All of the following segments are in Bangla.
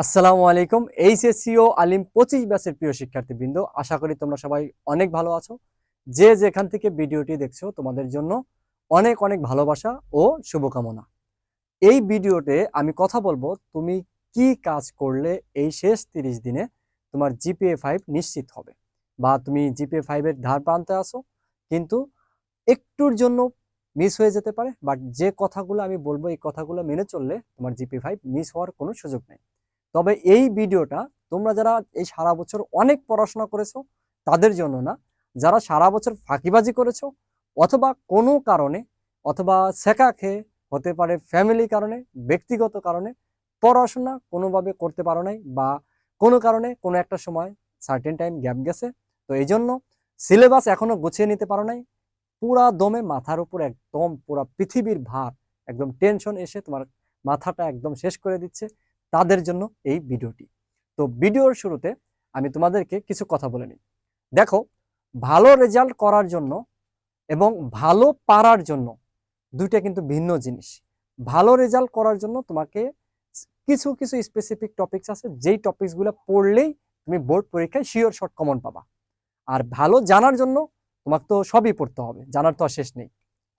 আসসালামু আলাইকুম। এইচএসসি ও আলিম 25 ব্যাচের প্রিয় শিক্ষার্থীবৃন্দ, আশা করি তোমরা সবাই অনেক ভালো আছো। যে যেখান থেকে ভিডিওটি দেখছো তোমাদের জন্য অনেক অনেক ভালোবাসা ও শুভকামনা। এই ভিডিওতে আমি কথা বলবো তুমি কি কাজ করলে এই শেষ 30 দিনে তোমার জিপিএ 5 নিশ্চিত হবে, বা তুমি জিপিএ 5 এর ধার প্রান্তে আসো কিন্তু একটুর জন্য মিস হয়ে যেতে পারে। বাট যে কথাগুলো আমি বলবো এই কথাগুলো মেনে চললে তোমার জিপিএ 5 মিস হওয়ার কোনো সুযোগ নেই। তবে এই ভিডিওটা তোমরা যারা এই সারা বছর অনেক পড়াশোনা করেছো তাদের জন্য না, যারা সারা বছর ফাঁকিবাজি করেছো অথবা কোনো কারণে, অথবা শেখা খেয়ে, হতে পারে ফ্যামিলি কারণে, ব্যক্তিগত কারণে পড়াশোনা কোনোভাবে করতে পারো নাই, বা কোনো কারণে কোনো একটা সময় সার্টেন টাইম গ্যাপ গেছে, তো এই জন্য সিলেবাস এখনো গুছিয়ে নিতে পারো নাই, পুরা দমে মাথার উপর একদম পুরা পৃথিবীর ভার, একদম টেনশন এসে তোমার মাথাটা একদম শেষ করে দিচ্ছে, তাদের জন্য এই ভিডিওটি। তো ভিডিওর শুরুতে আমি তোমাদেরকে কিছু কথা বলে নিই। দেখো, ভালো রেজাল্ট করার জন্য এবং ভালো পারার জন্য দুইটা কিন্তু ভিন্ন জিনিস। ভালো রেজাল্ট করার জন্য তোমাকে কিছু কিছু স্পেসিফিক টপিকস আছে, যেই টপিকসগুলো পড়লেই তুমি বোর্ড পরীক্ষায় শিওর শর্ট কমন পাবা। আর ভালো জানার জন্য তোমাকে তো সবই পড়তে হবে, জানার তো আর শেষ নেই।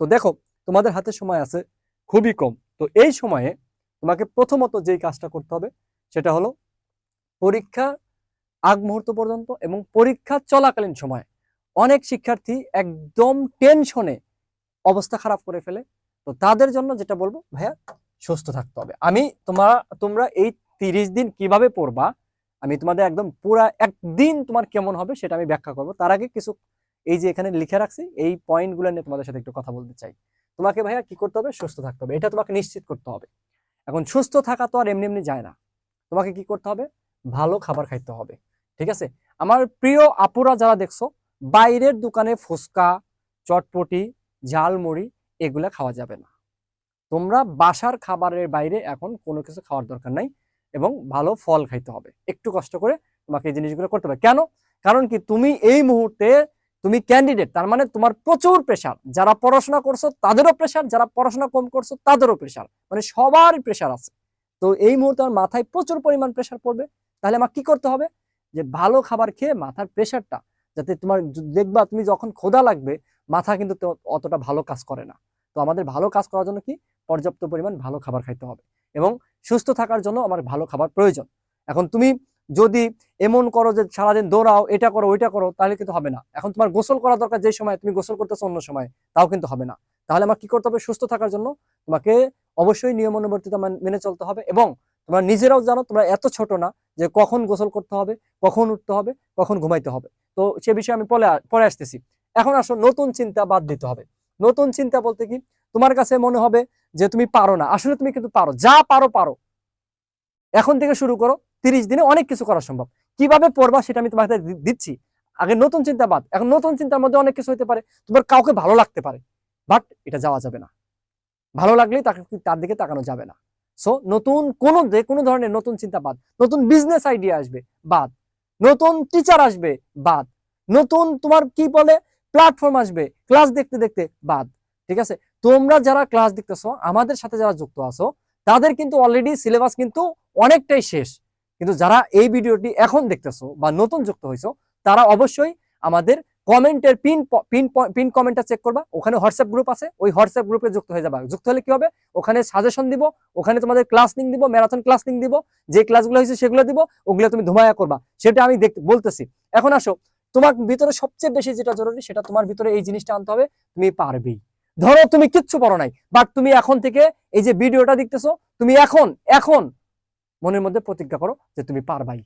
তো দেখো, তোমাদের হাতে সময় আছে খুবই কম। তো এই সময়ে তোমাকে প্রথমত যেই কাজটা করতে হবে সেটা হলো পরীক্ষা আগ মুহূর্ত পর্যন্ত এবং পরীক্ষা চলাকালীন সময় অনেক শিক্ষার্থী একদম টেনশনে অবস্থা খারাপ করে ফেলে। তো তাদের জন্য যেটা বলবো, ভাইয়া সুস্থ থাকতে হবে। আমি তোমরা এই 30 দিন কিভাবে পড়বা আমি তোমাদের একদম পুরা একদিন তোমার কেমন হবে সেটা আমি ব্যাখ্যা করবো। তার আগে কিছু এই যে এখানে লিখে রাখছি এই পয়েন্টগুলো নিয়ে তোমাদের সাথে একটু কথা বলতে চাই। তোমাকে ভাইয়া কি করতে হবে? সুস্থ থাকতে হবে, এটা তোমাকে নিশ্চিত করতে হবে। এখন সুস্থ থাকা তো আর এমনি এমনি যায় না, তোমাকে কি করতে হবে? ভালো খাবার খাইতে হবে। ঠিক আছে? আমার প্রিয় আপুরা যারা দেখছো, বাইরের দোকানে ফুচকা, চটপটি, ঝালমুড়ি এগুলা খাওয়া যাবে না। তোমরা বাসার খাবারের বাইরে এখন কোনো কিছু খাওয়ার দরকার নাই, এবং ভালো ফল খাইতে হবে। একটু কষ্ট করে তোমাকে এই জিনিসগুলো করতে হবে। কেন? কারণ কি, তুমি এই মুহূর্তে তুমি ক্যান্ডিডেট, তার মানে তোমার প্রচুর প্রেশার। যারা পড়াশোনা করছো তাদেরও প্রেশার, যারা পড়াশোনা কম করছো তাদেরও প্রেশার, মানে সবারই প্রেশার আছে। তো এই মুহূর্তে আমার মাথায় প্রচুর পরিমাণ প্রেশার পড়বে। তাহলে আমার কি করতে হবে? যে ভালো খাবার খেয়ে মাথার প্রেশারটা, যাতে তোমার দেখবা তুমি যখন ক্ষুধা লাগবে মাথা কিন্তু অতটা ভালো কাজ করে না। তো আমাদের ভালো কাজ করার জন্য কি, পর্যাপ্ত পরিমাণ ভালো খাবার খাইতে হবে, এবং সুস্থ থাকার জন্য আমার ভালো খাবার প্রয়োজন। এখন তুমি যদি এমন করো যে সারাদিন দৌড়াও, এটা করো ওইটা করো, তাহলে কিন্তু হবে না। এখন তোমার গোসল করা দরকার, যে সময় তুমি গোসল করতেছো অন্য সময়, তাও কিন্তু হবে না। তাহলে আমার কি করতে হবে? সুস্থ থাকার জন্য তোমাকে অবশ্যই নিয়মানুবর্তিতা মেনে চলতে হবে, এবং তোমরা নিজেরাও জানো তোমরা এত ছোট না যে কখন গোসল করতে হবে, কখন উঠতে হবে, কখন ঘুমাইতে হবে। তো সে বিষয়ে আমি পরে আসতেছি। এখন আসো, নতুন চিন্তা বাদ দিতে হবে। নতুন চিন্তা বলতে কি, তোমার কাছে মনে হবে যে তুমি পারো না, আসলে তুমি কিন্তু পারো, যা পারো পারো। এখন থেকে শুরু করো, 30 দিনে অনেক কিছু করা সম্ভব। কিভাবে পড়বা সেটা আমি তোমাকে দিচ্ছি। আগে নতুন চিন্তা বাদ, এখন নতুন চিন্তার মধ্যে অনেক কিছু হতে পারে। তোমার কাউকে ভালো লাগতে পারে, বাট এটা যাওয়া যাবে না। ভালো লাগলেই তার দিকে তাকানো যাবে না। সো নতুন যে কোনো ধরনের নতুন চিন্তা বাদ, নতুন বিজনেস আইডিয়া আসবে বাদ, নতুন টিচার আসবে বাদ, নতুন তোমার কি বলে প্ল্যাটফর্ম আসবে ক্লাস দেখতে দেখতে বাদ। ঠিক আছে? তোমরা যারা ক্লাস দেখতেছো, আমাদের সাথে যারা যুক্ত আছো, তাদের কিন্তু অলরেডি সিলেবাস কিন্তু অনেকটাই শেষ। কিন্তু যারা এই ভিডিওটি এখন দেখতেছো বা নতুন যুক্ত হয়েছো, তারা অবশ্যই আমাদের কমেন্টের পিন কমেন্টটা চেক করবা। ওখানে হোয়াটসঅ্যাপ গ্রুপ আছে, ওই হোয়াটসঅ্যাপ গ্রুপে যুক্ত হয়ে যাবা। যুক্ত হলে কি হবে? ওখানে সাজেশন দিব, ওখানে তোমাদের ক্লাস লিঙ্ক দিব, ম্যারাথন ক্লাস লিঙ্ক দিব, যে ক্লাসগুলো হয়েছে সেগুলো দিব, ওগুলো তুমি ধুমায়া করবা, সেটা আমি বলতেছি। এখন আসো, তোমার ভিতরে সবচেয়ে বেশি যেটা জরুরি, সেটা তোমার ভিতরে এই জিনিসটা আনতে হবে, তুমি পারবেই। ধরো তুমি কিচ্ছু পড়ো নাই, বাট তুমি এখন থেকে এই যে ভিডিওটা দেখতেছো, তুমি এখন এখন মনের মধ্যে প্রতিজ্ঞা করো যে তুমি পারবাই।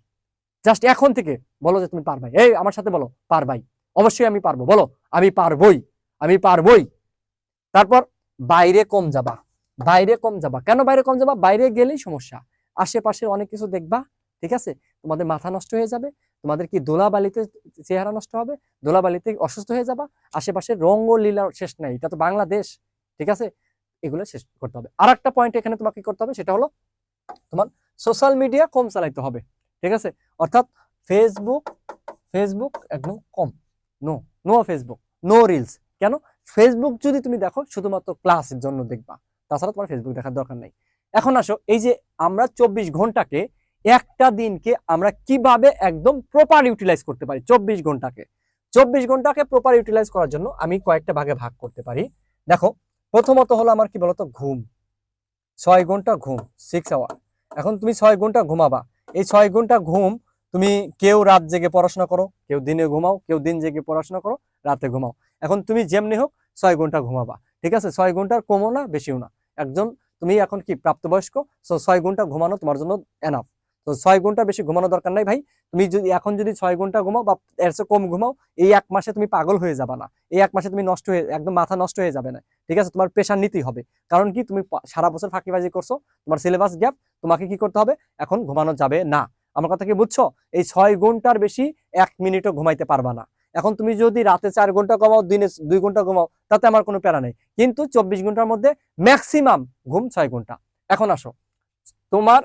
জাস্ট এখন থেকে বলো যে তুমি পারবাই। এই আমার সাথে বলো, পারবাই। অবশ্যই আমি পারবো, বলো আমি পারবই, আমি পারবই। তারপর বাইরে কম যাবা। বাইরে কম যাবা কেন? বাইরে কম যাবা, বাইরে গেলেই সমস্যা। আশেপাশে অনেক কিছু দেখবা, ঠিক আছে? তোমাদের মাথা নষ্ট হয়ে যাবে, তোমাদের কি ধুলাবালিতে চেহারা নষ্ট হবে, ধুলাবালিতে অসুস্থ হয়ে যাবা। আশেপাশে রঙ্গ লীলার শেষ নাই, এটা তো বাংলাদেশ। ঠিক আছে? এগুলো শেষ করতে হবে। আর একটা পয়েন্ট এখানে তোমাকে কি করতে হবে, সেটা হলো তোমার সোশ্যাল মিডিয়া কম চালাইতে হবে। ঠিক আছে? অর্থাৎ ফেসবুক ফেসবুক একদম কম। No, no Facebook, no reels. কেন? ফেসবুক যদি তুমি দেখো শুধুমাত্র ক্লাসের জন্য দেখবা, তাছাড়া তোমার ফেসবুক দেখার দরকার নাই। এখন আসো, এই যে আমরা 24 ঘন্টাকে একটা দিনকে আমরা কিভাবে একদম প্রপার ইউটিলাইজ করতে পারি। 24 ঘন্টাকে প্রপার ইউটিলাইজ করার জন্য আমি কয়েকটা ভাগে ভাগ করতে পারি। দেখো, প্রথমত হলো আমার কি বলতো, ঘুম। 6 ঘন্টা ঘুম, 6 আওয়ার। এখন তুমি 6 ঘন্টা ঘুমাবা। এই 6 ঘন্টা ঘুম তুমি কেউ রাত জেগে পড়াশোনা করো, কেউ দিনে ঘুমাও, কেউ দিন জেগে পড়াশোনা করো, রাতে ঘুমাও। এখন তুমি যেমনি হোক 6 ঘন্টা ঘুমাবা, ঠিক আছে? 6 ঘন্টার কমও না বেশিও না। একজন তুমি এখন কি প্রাপ্তবয়স্ক, সো 6 ঘন্টা ঘুমানো তোমার জন্য এনাফ। তো 6 ঘন্টা বেশি ঘুমানো দরকার নাই ভাই। তুমি যদি এখন যদি 6 ঘন্টা ঘুমাও বা এর চেয়ে কম ঘুমাও, এই 1 মাসে তুমি পাগল হয়ে যাবা না। এই 1 মাসে তুমি নষ্ট হয়ে একদম মাথা নষ্ট হয়ে যাবে না, ঠিক আছে? তোমার প্রেশার নিতেই হবে। কারণ কি, তুমি সারা বছর ফাঁকিবাজি করছো, তোমার সিলেবাস গ্যাপ, তোমাকে কি করতে হবে, এখন ঘুমানো যাবে না। আমার কথা কি বুঝছো? এই 6 ঘন্টার বেশি 1 মিনিটও ঘুমাইতে পারবা না। এখন তুমি যদি রাতে 4 ঘন্টা ঘুমাও, দিনে 2 ঘন্টা ঘুমাও, তাতে আমার কোনো প্যারা নেই, কিন্তু 24 ঘন্টার মধ্যে ম্যাক্সিমাম ঘুম 6 ঘন্টা। এখন আসো, তোমার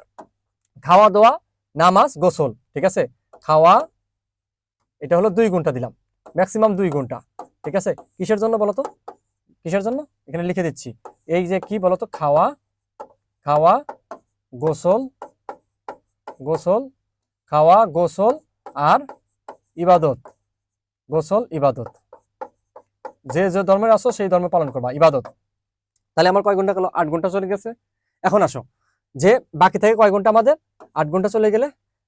খাওয়া দাওয়া, নামাজ, গোসল, ঠিক আছে? খাওয়া, এটা হলো 2 ঘন্টা দিলাম, ম্যাক্সিমাম 2 ঘন্টা, ঠিক আছে? কিসের জন্য বলতো, কিসের জন্য? এখানে লিখে দিচ্ছি। এই যে কি বলতো, খাওয়া, খাওয়া, গোসল, গোসল, খাওয়া, গোসল, আর ইবাদত, গোসল, ইবাদত। যে যে ধর্মের আসো সেই ধর্ম পালন করবা, ইবাদত। তাহলে আমার কয় ঘন্টা গেল? 8 ঘন্টা চলে গেছে। এখন আসো, যে বাকি থাকে কয় ঘন্টা আমাদের? 8 ঘন্টা চলে গেলে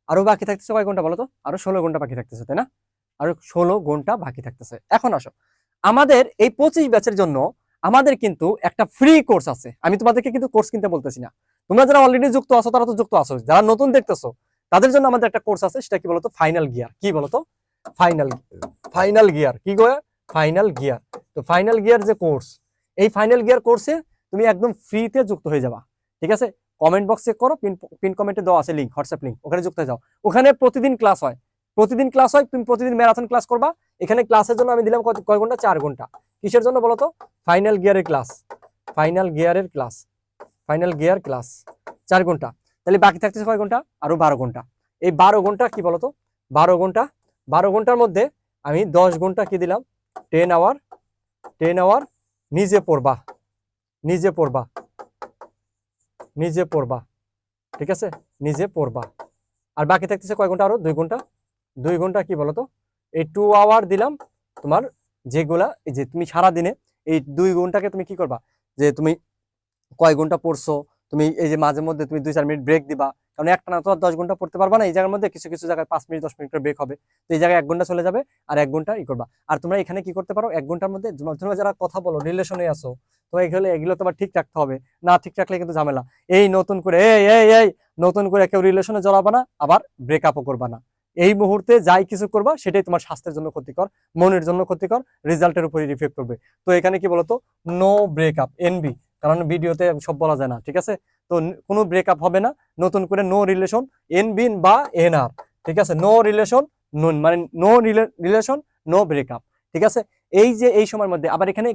আরো বাকি থাকতেছে কয় ঘন্টা বলতো? আরো 16 ঘন্টা বাকি থাকতেছে, তাই না? আরো 16 ঘন্টা বাকি থাকতেছে। এখন আসো, আমাদের এই 25 ব্যাচের জন্য আমাদের কিন্তু একটা ফ্রি কোর্স আছে। আমি তোমাদেরকে কিন্তু কোর্স কিনতে বলতেছি না। তোমরা যারা অলরেডি যুক্ত আছো তারা তো যুক্ত আছো, যারা নতুন দেখতেছো তাদের জন্য আমাদের একটা কোর্স আছে। সেটা কি বলতো? Final gear. কি বলতো? Final, final gear. কি গো? Final gear. তো ফাইনাল গিয়ার যে কোর্স, এই ফাইনাল গিয়ার কোর্সে তুমি একদম ফ্রিতে যুক্ত হয়ে যাবা, ঠিক আছে? কমেন্ট বক্স চেক করো, পিন কমেন্টে দেওয়া আছে লিংক, হোয়াটসঅ্যাপ লিংক, ওখানে যুক্ত হয়ে যাও। ওখানে প্রতিদিন ক্লাস হয়, প্রতিদিন ক্লাস হয়। তুমি প্রতিদিন ম্যারাথন ক্লাস করবা। এখানে ক্লাসের জন্য আমি দিলাম কয় ঘন্টা? 4 ঘন্টা। কিসের জন্য বলতো? ফাইনাল গিয়ারের ক্লাস, ফাইনাল গিয়ারের ক্লাস, ফাইনাল গিয়ার ক্লাস 4 ঘন্টা। তাহলে বাকি থাকতেছে কয় ঘন্টা? আরো 12 ঘন্টা। এই 12 ঘন্টা কি বলতো? 12 ঘন্টা, 12 ঘন্টার মধ্যে আমি 10 ঘন্টা কি দিলাম? 10 আওয়ার, 10 আওয়ার নিজে পড়বা, নিজে পড়বা, নিজে পড়বা, ঠিক আছে? নিজে পড়বা। আর বাকি থাকতেছে কয় ঘন্টা? আরো 2 ঘন্টা। 2 ঘন্টা কি বলতো? এই 2 আওয়ার দিলাম তোমার, যেগুলা এই যে তুমি সারা দিনে এই 2 ঘন্টাকে তুমি কি করবা, যে তুমি কয় ঘন্টা পড়ছো, তুমি এই যে মাঝে মধ্যে তুমি 2-4 মিনিট ব্রেক দিবা। কারণ একটা না তো আর 10 ঘন্টা পড়তে পারবা না। এই জায়গার মধ্যে কিছু কিছু জায়গায় 5 মিনিট 10 মিনিট করে ব্রেক হবে। তো এই জায়গায় 1 ঘন্টা চলে যাবে, আর 1 ঘন্টা ই করবা। আর তোমরা এখানে কি করতে পারো, 1 ঘন্টার মধ্যে তোমরা যারা কথা বলো, রিলেশনে আসো, তো এগুলো তোমার ঠিক রাখতে হবে। না ঠিক রাখলে কিন্তু ঝামেলা। এই নতুন করে এই নতুন করে কেউ রিলেশনে জড়াবা না, আবার ব্রেকআপও করবা না। এই মুহূর্তে যাই কিছু করবা সেটাই তোমার স্বাস্থ্যের জন্য ক্ষতিকর, মনের জন্য ক্ষতিকর, রেজাল্টের উপরে ইফেক্ট করবে। তো এখানে কি বলতো, নো ব্রেকআপ, এনবি, কারণ ভিডিওতে সব বলা যায় না, ঠিক আছে? তো কোনো ব্রেকআপ হবে না। নতুন করে নো রিলেশন, এনবিন বা এনআর, ঠিক আছে? নো রিলেশন, মানে নো রিলেশন, নো ব্রেকআপ, ঠিক আছে? এই যে এই সময়ের মধ্যে আবার এখানে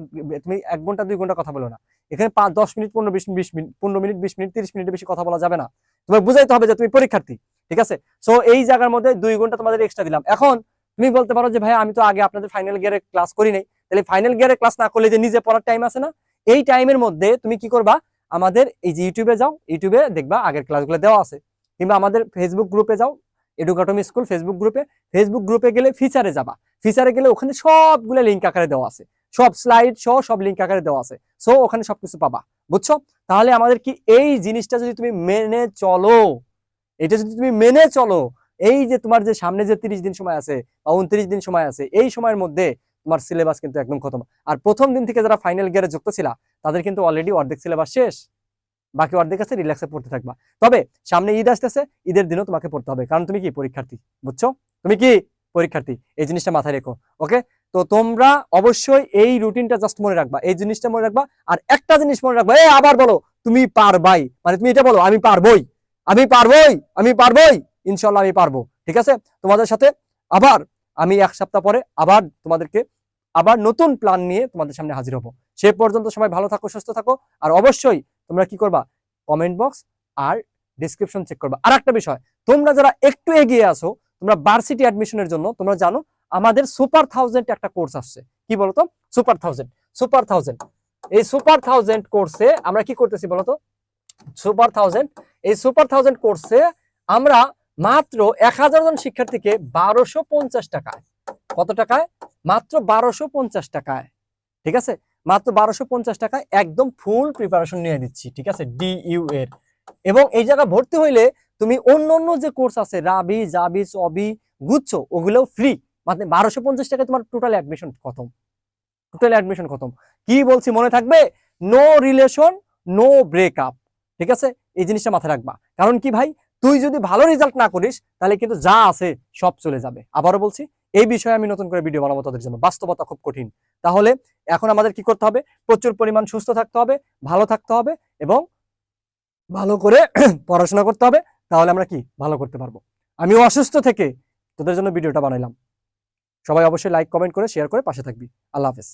তুমি 1 ঘন্টা 2 ঘন্টা কথা বলো না। এখানে 5-10 মিনিট 15-20 মিনিট 15 মিনিট 20 মিনিট 30 মিনিটের বেশি কথা বলা যাবে না। তোমার বুঝাইতে হবে যে তুমি পরীক্ষার্থী, ঠিক আছে? সো এই জায়গার মধ্যে 2 ঘন্টা তোমাদের এক্সট্রা দিলাম। এখন তুমি বলতে পারো যে ভাই আমি তো আগে আপনাদের ফাইনাল গিয়ারে ক্লাস করি নাই। তাহলে ফাইনাল গিয়ারে ক্লাস না করলে যে নিজে পড়ার টাইম আছে না, এই টাইমের মধ্যে তুমি কি করবা, আমাদের এই যে ইউটিউবে যাও, ইউটিউবে দেখবা আগের ক্লাসগুলো দেওয়া আছে। কিংবা আমাদের ফেসবুক গ্রুপে যাও, এডুকাটমি স্কুল ফেসবুক গ্রুপে, ফেসবুক গ্রুপে গেলে ফিচারে যাবা। ফিচারে গেলে ওখানে সবগুলো লিঙ্ক আকারে দেওয়া আছে, সব স্লাইড সহ সব লিঙ্ক আকারে দেওয়া আছে। সো ওখানে সবকিছু পাবা, বুঝছো? তাহলে আমাদের কি এই জিনিসটা যদি তুমি মেনে চলো, এটা যদি তুমি মেনে চলো, এই যে তোমার যে সামনে যে 30 দিন সময় আছে বা 29 দিন সময় আছে, এই সময়ের মধ্যে তোমার সিলেবাস কিন্তু একদম খতম। আর প্রথম দিন থেকে যারা ফাইনাল গিয়ারে যুক্ত ছিল তাদের কিন্তু অলরেডি অর্ধেক সিলেবাস শেষ, বাকি অর্ধেক আছে, রিল্যাক্সে পড়তে থাকবা। তবে সামনে ঈদ আসতেছে, ঈদের দিনও তোমাকে পড়তে হবে, কারণ তুমি কি পরীক্ষার্থী, বুঝছো? তুমি কি পরীক্ষার্থী, এই জিনিসটা মাথায় রেখো, ওকে? তো তোমরা অবশ্যই এই রুটিনটা জাস্ট মনে রাখবা, এই জিনিসটা মনে রাখবা। আর একটা জিনিস মনে রাখবা, এই আবার বলো, তুমি পারবাই, মানে তুমি এটা বলো, আমি পারবই, আমি পারবই, আমি পারবই, ইনশাল্লাহ আমি পারবো, ঠিক আছে? তোমাদের সাথে আবার আমি 1 সপ্তাহ পরে আবার তোমাদেরকে আবার নতুন প্ল্যান নিয়ে তোমাদের সামনে হাজির হবো। সে পর্যন্ত সবাই ভালো থাকো, সুস্থ থাকো। আর অবশ্যই তোমরা কি করবা, কমেন্ট বক্স আর ডিসক্রিপশন চেক করবা। আর একটা বিষয়, তোমরা যারা একটু এগিয়ে আসো, তোমরা ভার্সিটি অ্যাডমিশনের জন্য তোমরা জানো আমাদের সুপার 1000 একটা কোর্স আসছে। কি বলতো? Super 1000, super 1000। এই সুপার 1000 কোর্সে আমরা কি করতেছি বলতো? সুপার 1000, এই সুপার 1000 কোর্সে আমরা মাত্র 1000 জন শিক্ষার্থীকে 1250 টাকায়, কত টাকায়? মাত্র 1250 টাকায়, ঠিক আছে, মাত্র 1250 টাকায় একদম ফুল প্রিপারেশন নিয়ে দিচ্ছি, ঠিক আছে, ডিইউ এর। এবং এই জায়গা ভর্তি হইলে তুমি অন্য অন্য যে কোর্স আছে রাবি, জাবি, চবি, গুচ্ছ, ওগুলোও ফ্রি। মানে 1250 টাকায় তোমার টোটাল অ্যাডমিশন খতম, টোটাল অ্যাডমিশন খতম। কি বলছি মনে থাকবে? নো রিলেশন, নো ব্রেকআপ, ঠিক আছে, এই জিনিসটা মাথায় রাখবা। কারণ কি ভাই, তুই যদি ভালো রেজাল্ট না করিস তাহলে কিন্তু যা আছে সব চলে যাবে। আবারও বলছি, এই বিষয়ে আমি নতুন করে ভিডিও বানাবো তাদের জন্য, বাস্তবতা খুব কঠিন। তাহলে এখন আমাদের কি করতে হবে? প্রচুর পরিমাণ সুস্থ থাকতে হবে, ভালো থাকতে হবে এবং ভালো করে পড়াশোনা করতে হবে, তাহলে আমরা কি ভালো করতে পারবো। আমিও অসুস্থ থেকে তোদের জন্য ভিডিওটা বানাইলাম। সবাই অবশ্যই লাইক, কমেন্ট করে শেয়ার করে পাশে থাকবি। আল্লাহ হাফেজ।